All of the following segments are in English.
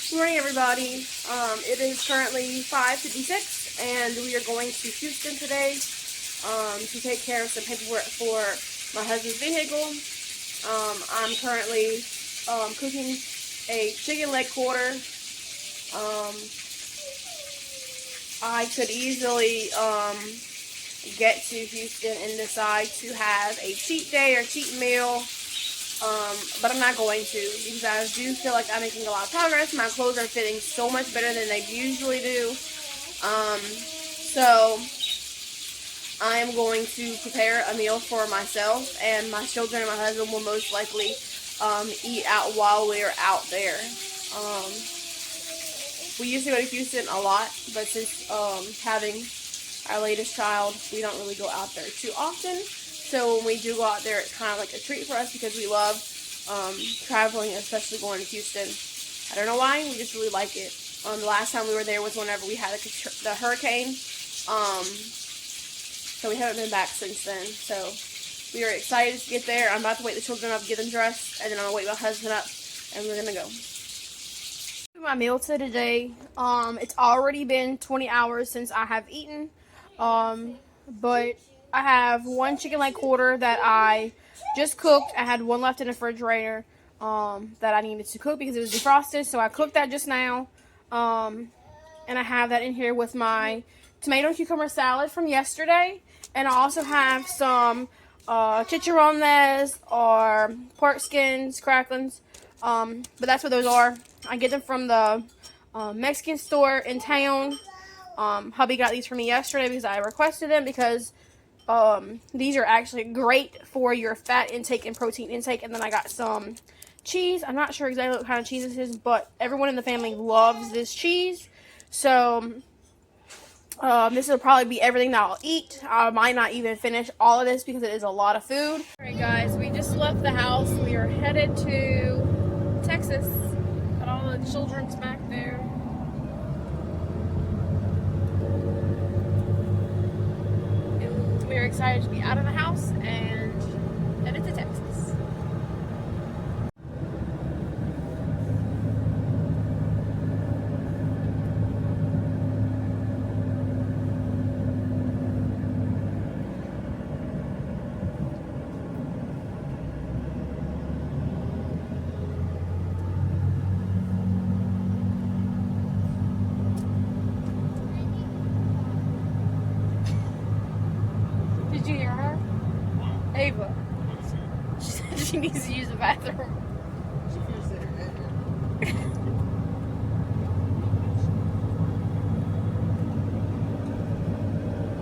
Good morning, everybody. It is currently 5:56, and we are going to Houston today to take care of some paperwork for my husband's vehicle. I'm currently cooking a chicken leg quarter. I could easily get to Houston and decide to have a cheat day or cheat meal. But I'm not going to, because I do feel like I'm making a lot of progress. My clothes are fitting so much better than they usually do. So I am going to prepare a meal for myself, and my children and my husband will most likely eat out while we're out there. We used to go to Houston a lot, but since having our latest child, we don't really go out there too often. So when we do go out there, it's kind of like a treat for us because we love traveling, especially going to Houston. I don't know why, we just really like it. The last time we were there was whenever we had the hurricane. So we haven't been back since then. So we are excited to get there. I'm about to wake the children up, get them dressed, and then I'm going to wake my husband up, and we're going to go. My meal today, it's already been 20 hours since I have eaten, but I have one chicken leg quarter that I just cooked. I had one left in the refrigerator that I needed to cook because it was defrosted, so I cooked that just now, and I have that in here with my tomato and cucumber salad from yesterday, and I also have some chicharrones or pork skins, cracklings, but that's what those are. I get them from the Mexican store in town. Hubby got these for me yesterday because I requested them because these are actually great for your fat intake and protein intake. And then I got some cheese. I'm not sure exactly what kind of cheese this is, but everyone in the family loves this cheese. So this will probably be everything that I'll eat. I might not even finish all of this because it is a lot of food. Alright guys, we just left the house. We are headed to Texas. Got all the children's back there. We're excited to be out of the house and headed to Texas. Did you hear her? Ava. She said she needs to use the bathroom.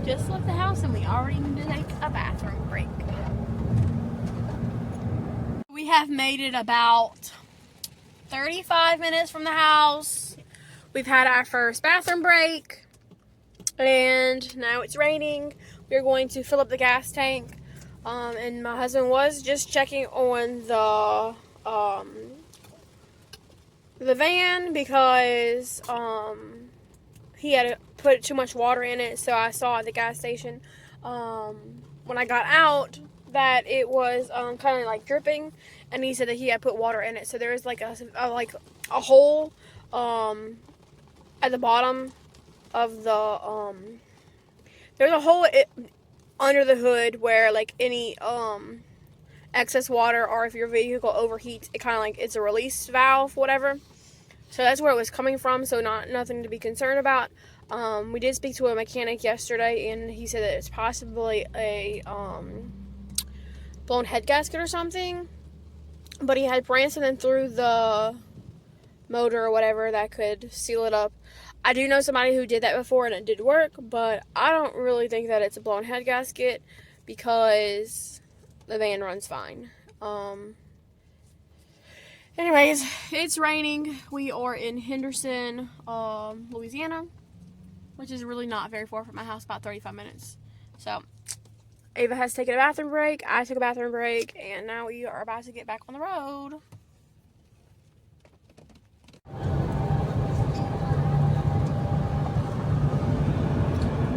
Just left the house and we already need to take a bathroom break. We have made it about 35 minutes from the house. We've had our first bathroom break, and now it's raining. We're going to fill up the gas tank, and my husband was just checking on the van because he had put too much water in it. So I saw at the gas station when I got out that it was kind of like dripping, and he said that he had put water in it. So there is like a hole at the bottom of the there's a hole under the hood where like any excess water, or if your vehicle overheats, it kind of like it's a release valve, whatever. So that's where it was coming from. So nothing to be concerned about. We did speak to a mechanic yesterday, and he said that it's possibly a blown head gasket or something. But he had ran something through the motor or whatever that could seal it up. I do know somebody who did that before and it did work, but I don't really think that it's a blown head gasket because the van runs fine. Anyways, it's raining. We are in Henderson, Louisiana, which is really not very far from my house, about 35 minutes. So Ava has taken a bathroom break, I took a bathroom break, and now we are about to get back on the road.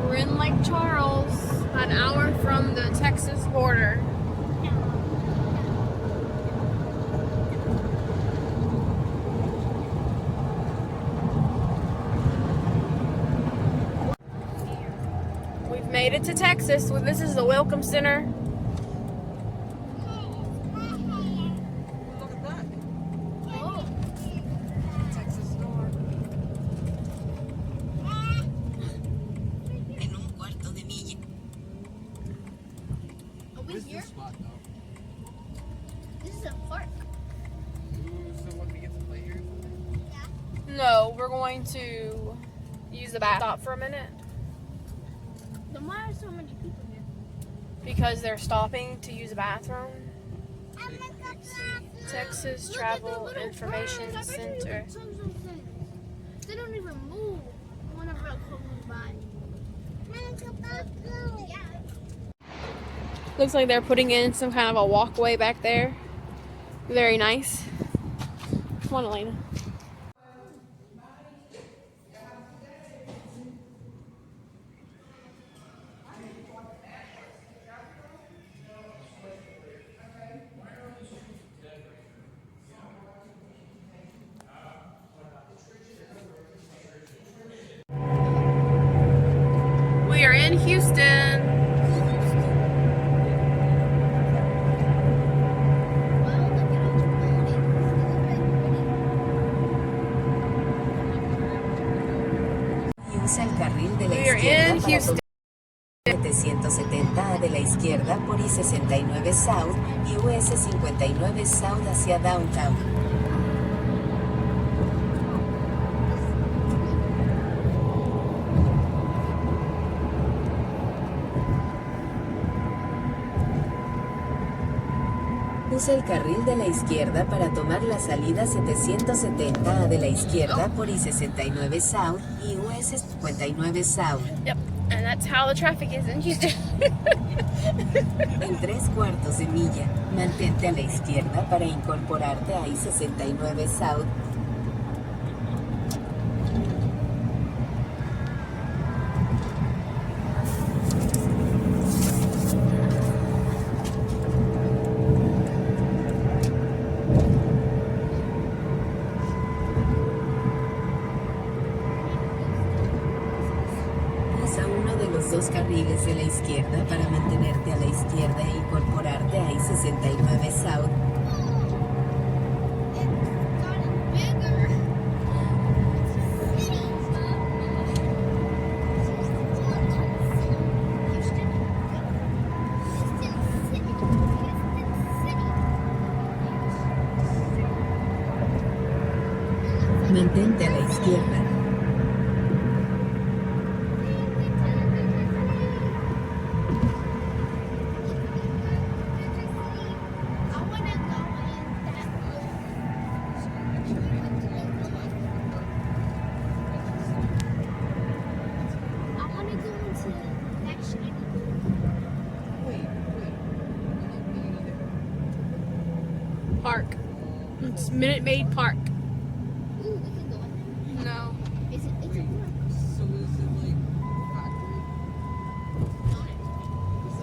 We're in Lake Charles, an hour from the Texas border. made it to Texas. Well, this is the Welcome Center. Look at that. Oh. Texas store. En un cuarto de milla. Are we This is here? the spot though. This is a park. So what, we get to play here or something? No, we're going to use the bath stop for a minute Then why are so many people here? because they're stopping to use the bathroom. Texas Look at the Travel little Information birds. I bet you Center. look at some of those things. They don't even move whenever a car moves by. Yeah. Looks like they're putting in some kind of a walkway back there. Very nice. Come on, Elena. We are in Houston. Well, look at all the buildings. Y usa el carril de la We are izquierda in para Houston. tomar 770 de la izquierda por I-69 South y US 59 South hacia Downtown. Usa el carril de la izquierda para tomar la salida 770 de la izquierda por I-69 South y US 59 South. Yep, and that's how the traffic is in Houston. En 3/4 de milla, mantente a la izquierda para incorporarte a I-69 South. Usa uno de los dos carriles de la izquierda para mantenerte a la izquierda e incorporarte a I-69 South. It's gotten bigger. Mantente a la izquierda. I wanna go in that I wanna go into that shiny Wait. Park. It's Minute Maid Park. Ooh, we can go in there. No. Is it? It's a Wait. So is it like factory?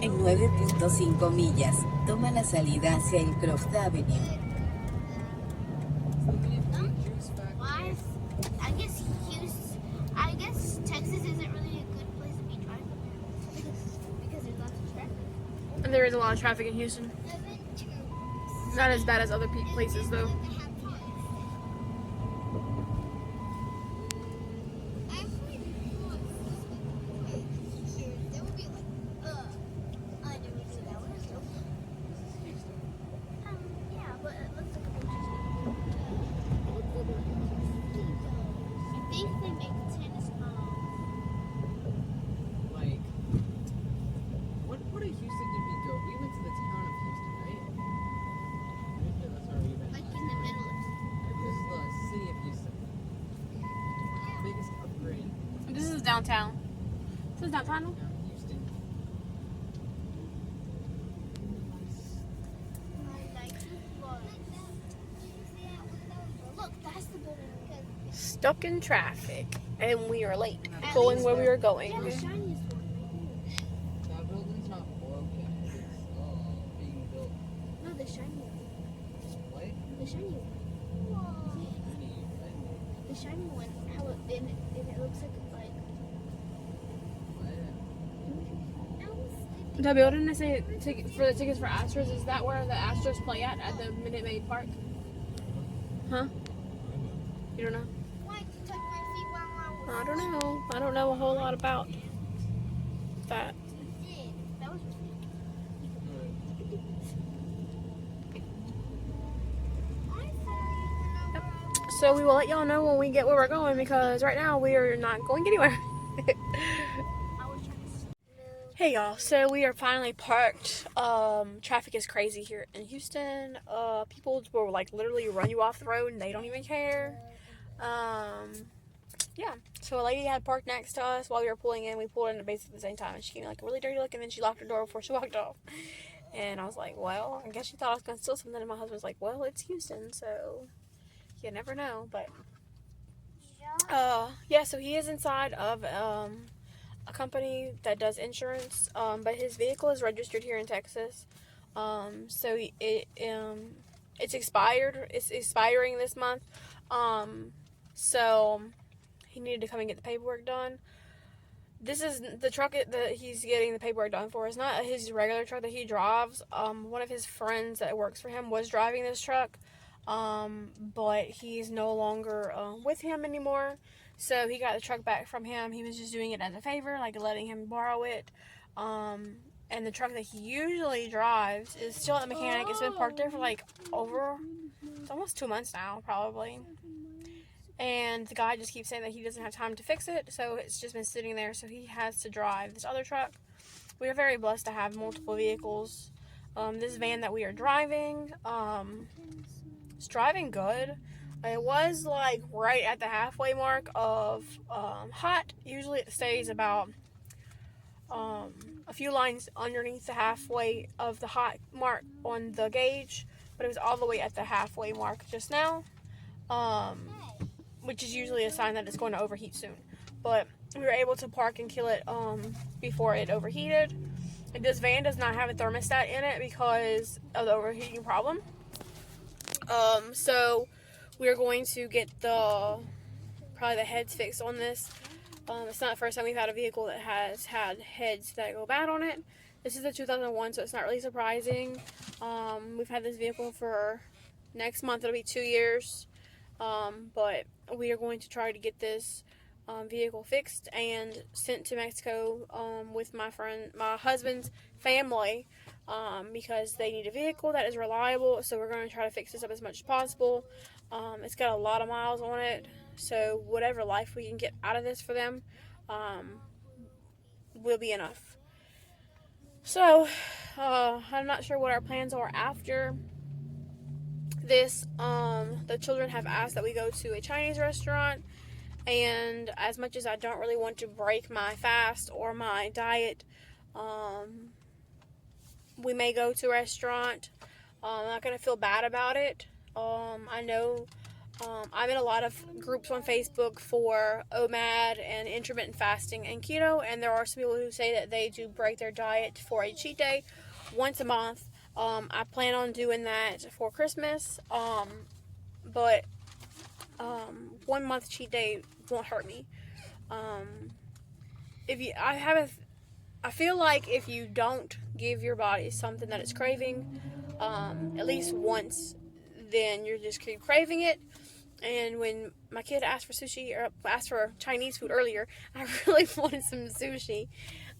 En 9.5 millas, toma la salida hacia el Croft Avenue. So we need to juice factory. Why? I guess Texas isn't really a good place to be driving because there's lots of traffic. And there is a lot of traffic in Houston. Not as bad as other places, though. Yeah, but it looks like a bunch I think they make tennis balls. Like, what part of Houston did we go? We went to the town of Houston, right? Pretty sure that's where we went. Like in the middle of This is the city of Houston. Biggest upgrade This is downtown. This is downtown? down in Houston. Look, that's the building. Stuck in traffic. And we are late. Going where we were going. Yeah, the shiniest one. That building's not broken. It's being built. No, the shiny one. What? The shiny one. The shiny one. How it looks like What? The building they say for the tickets for Astros, is that where the Astros play at the Minute Maid Park? Huh? You don't know? Why did you touch my feet while I was I don't know. I don't know a whole lot about that. sick? That was So we will let y'all know when we get where we're going, because right now we are not going anywhere. I was trying to Hey y'all, so we are finally parked. Traffic is crazy here in Houston. People will like literally run you off the road and they don't even care. Yeah, so a lady had parked next to us while we were pulling in. We pulled in at basically the same time, and she gave me like a really dirty look, and then she locked her door before she walked off. And I was like, well, I guess she thought I was going to steal something, and my husband was like, well, it's Houston, so you never know. But yeah, so he is inside of a company that does insurance, but his vehicle is registered here in Texas. So it's expired. It's expiring this month. So he needed to come and get the paperwork done. This is the truck that he's getting the paperwork done for. It's not his regular truck that he drives. One of his friends that works for him was driving this truck, but he's no longer with him anymore. So he got the truck back from him. He was just doing it as a favor, like letting him borrow it. And the truck that he usually drives is still at the mechanic. It's been parked there for like it's almost 2 months now, probably. And the guy just keeps saying that he doesn't have time to fix it, so it's just been sitting there, so he has to drive this other truck. We are very blessed to have multiple vehicles. This van that we are driving, it's driving good. It was like right at the halfway mark of hot. Usually it stays about a few lines underneath the halfway of the hot mark on the gauge, but it was all the way at the halfway mark just now. Which is usually a sign that it's going to overheat soon. But we were able to park and kill it before it overheated. And this van does not have a thermostat in it because of the overheating problem. So we're going to get probably the heads fixed on this. It's not the first time we've had a vehicle that has had heads that go bad on it. This is a 2001, so it's not really surprising. We've had this vehicle for next month. It'll be 2 years. But we are going to try to get this vehicle fixed and sent to Mexico with my husband's family, because they need a vehicle that is reliable. So we're going to try to fix this up as much as possible. It's got a lot of miles on it, so whatever life we can get out of this for them will be enough. So I'm not sure what our plans are after this. The children have asked that we go to a Chinese restaurant, and as much as I don't really want to break my fast or my diet, we may go to a restaurant. I'm not going to feel bad about it. I know I'm in a lot of groups on Facebook for OMAD and intermittent fasting and keto, and there are some people who say that they do break their diet for a cheat day once a month. I plan on doing that for Christmas, but 1 month cheat day won't hurt me. I feel like if you don't give your body something that it's craving, at least once, then you're just keep craving it. And when my kid asked for sushi, or asked for Chinese food earlier, I really wanted some sushi.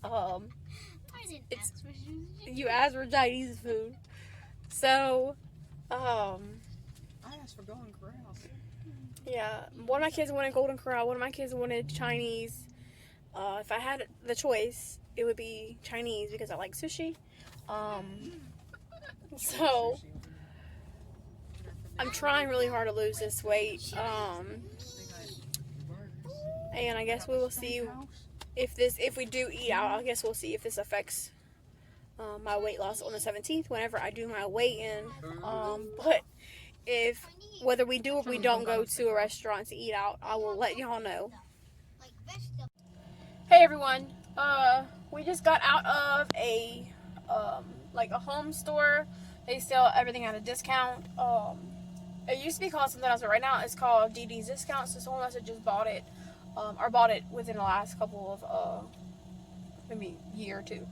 I didn't ask for sushi. You asked for Chinese food. So, I asked for Golden Corral. yeah. One of my kids wanted Golden Corral. One of my kids wanted Chinese. If I had the choice, it would be Chinese because I like sushi. So, I'm trying really hard to lose this weight. And I guess we will see if we do eat out. I guess we'll see if this affects my weight loss on the 17th whenever I do my weigh-in. But whether we do or we don't go to a restaurant to eat out, I will let y'all know. Like vegetables. Hey everyone, we just got out of a home store. They sell everything at a discount. It used to be called something else, but right now it's called DD's Discount. So someone else had just bought it, or bought it within the last couple of maybe year or two.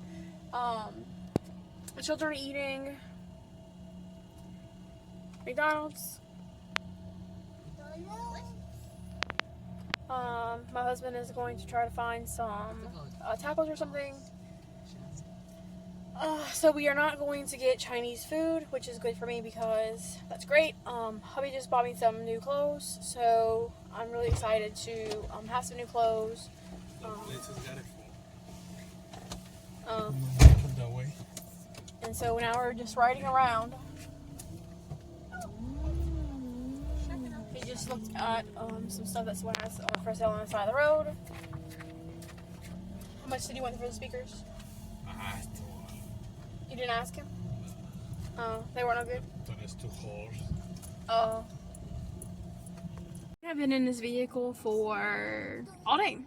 The children are eating McDonald's. My husband is going to try to find some tacos or something. So we are not going to get Chinese food, which is good for me because that's great. Hubby just bought me some new clothes, so I'm really excited to have some new clothes. And so now we're just riding around. He just looked at some stuff that's what has for sale on the side of the road. How much did you want for the speakers? You didn't ask him? Oh, they weren't no good? Oh. I've been in this vehicle for all day.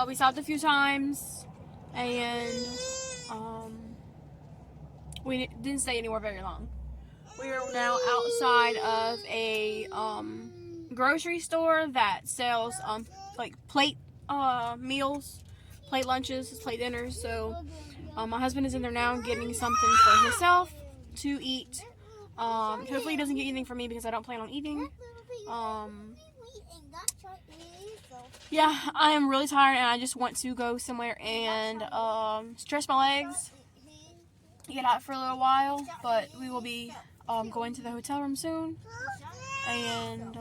We stopped a few times and we didn't stay anywhere very long. We are now outside of a grocery store that sells like plate meals, plate lunches, plate dinners. So my husband is in there now getting something for himself to eat. Hopefully he doesn't get anything for me because I don't plan on eating. Yeah, I am really tired and I just want to go somewhere and stretch my legs, get out for a little while, but we will be going to the hotel room soon, and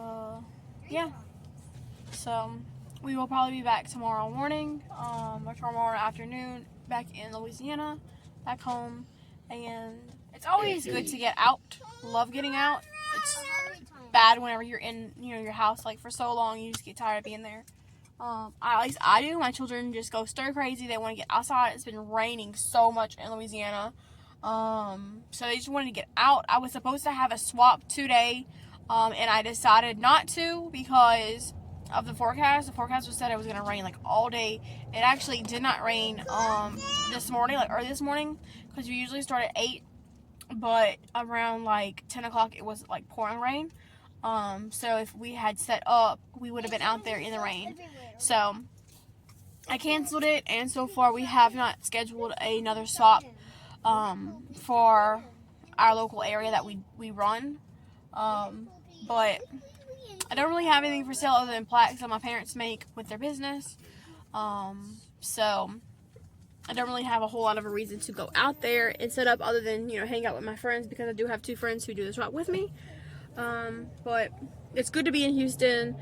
yeah, so we will probably be back tomorrow morning or tomorrow afternoon back in Louisiana, back home. And it's always good to get out. Love getting out. It's bad whenever you're in your house like for so long, you just get tired of being there. At least I do. My children just go stir crazy. They want to get outside. It's been raining so much in Louisiana. So they just wanted to get out. I was supposed to have a swap today, and I decided not to because of the forecast. The forecast said it was going to rain like all day. It actually did not rain this morning, like early this morning, because we usually start at 8, but around like 10 o'clock it was like pouring rain. So if we had set up, we would have been out there in the rain. So I canceled it, and so far we have not scheduled another swap for our local area that we run. But I don't really have anything for sale other than plaques that my parents make with their business. So I don't really have a whole lot of a reason to go out there and set up other than, hang out with my friends, because I do have 2 friends who do this swap with me. But it's good to be in Houston.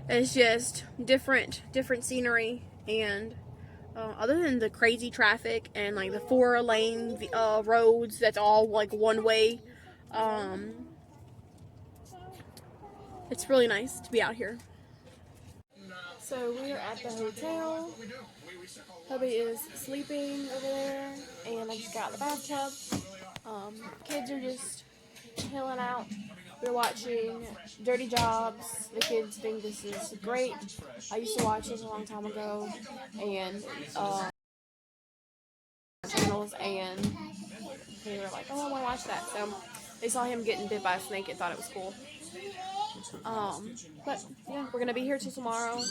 It's just different scenery, and other than the crazy traffic and like the 4-lane roads that's all like one way, it's really nice to be out here. So we are at the hotel. Hubby is sleeping over there, and I just got out of the bathtub. Kids are just chilling out. We're watching Dirty Jobs. The kids think this is great. I used to watch this a long time ago, and channels, and they were like, "Oh, I want to watch that." So they saw him getting bit by a snake and thought it was cool. But yeah, we're gonna be here till tomorrow.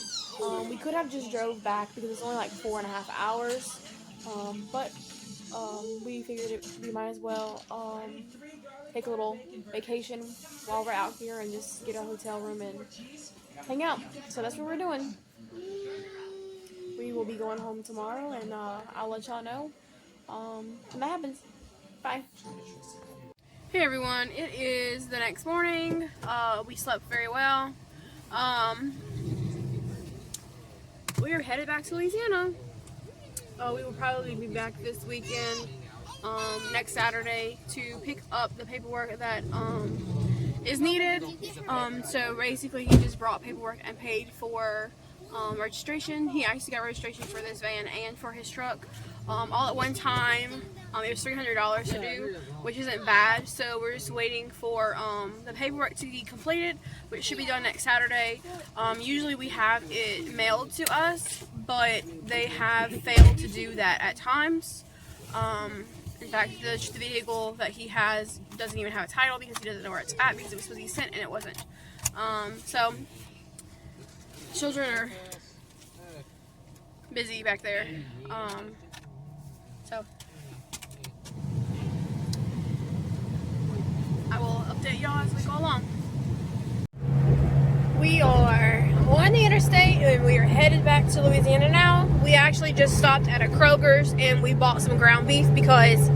We could have just drove back because it's only like 4.5 hours. But we figured we might as well take a little vacation while we're out here and just get a hotel room and hang out. So that's what we're doing. We will be going home tomorrow, and I'll let y'all know when that happens. Bye. Hey everyone, it is the next morning. We slept very well. We are headed back to Louisiana. We will probably be back this weekend, next Saturday, to pick up the paperwork that is needed. So basically he just brought paperwork and paid for registration. He actually got registration for this van and for his truck all at one time. It was $300 to do, which isn't bad. So we're just waiting for the paperwork to be completed, which should be done next Saturday. Usually we have it mailed to us, but they have failed to do that at times. In fact, the vehicle that he has doesn't even have a title because he doesn't know where it's at, because it was supposed to be sent and it wasn't. So children are busy back there. So y'all as we go along. We are on the interstate and we are headed back to Louisiana now. We actually just stopped at a Kroger's and we bought some ground beef because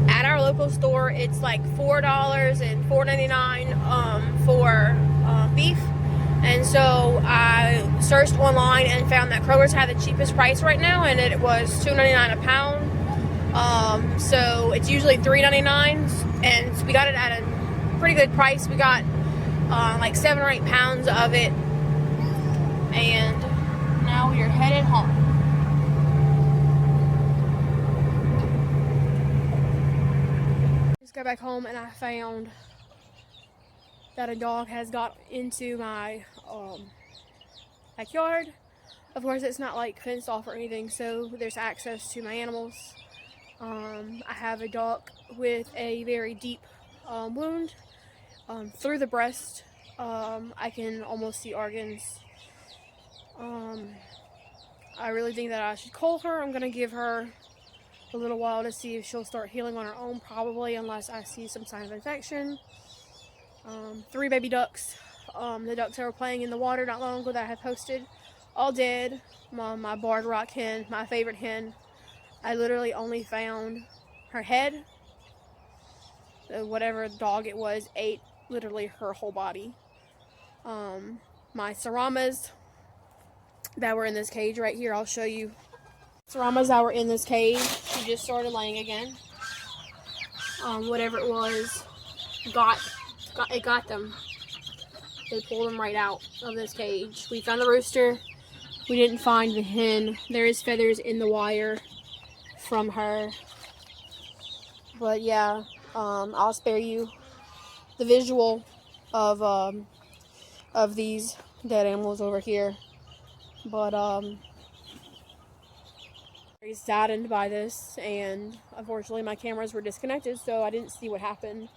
at our local store it's like $4 and $4.99 for beef. And so I searched online and found that Kroger's had the cheapest price right now, and it was $2.99 a pound. So it's usually $3.99, and we got it at a pretty good price. We got like 7 or 8 pounds of it, and now we are headed home. Just got back home and I found that a dog has got into my backyard. Of course, it's not like fenced off or anything, so there's access to my animals. I have a dog with a very deep wound through the breast. I can almost see organs. I really think that I should cull her. I'm gonna give her a little while to see if she'll start healing on her own, probably, unless I see some sign of infection. 3 baby ducks. The ducks that were playing in the water not long ago that I had posted, all dead. My barred rock hen, my favorite hen. I literally only found her head. Whatever dog it was ate literally her whole body. My Saramas that were in this cage right here, I'll show you. Saramas that were in this cage, she just started laying again. Whatever it was, it got them. They pulled them right out of this cage. We found the rooster. We didn't find the hen. There is feathers in the wire from her. But yeah, I'll spare you the visual of these dead animals over here. But very saddened by this, and unfortunately my cameras were disconnected, so I didn't see what happened.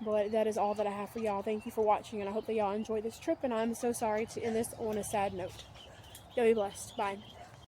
But that is all that I have for y'all. Thank you for watching, and I hope that y'all enjoy this trip, and I'm so sorry to end this on a sad note. Y'all be blessed. Bye.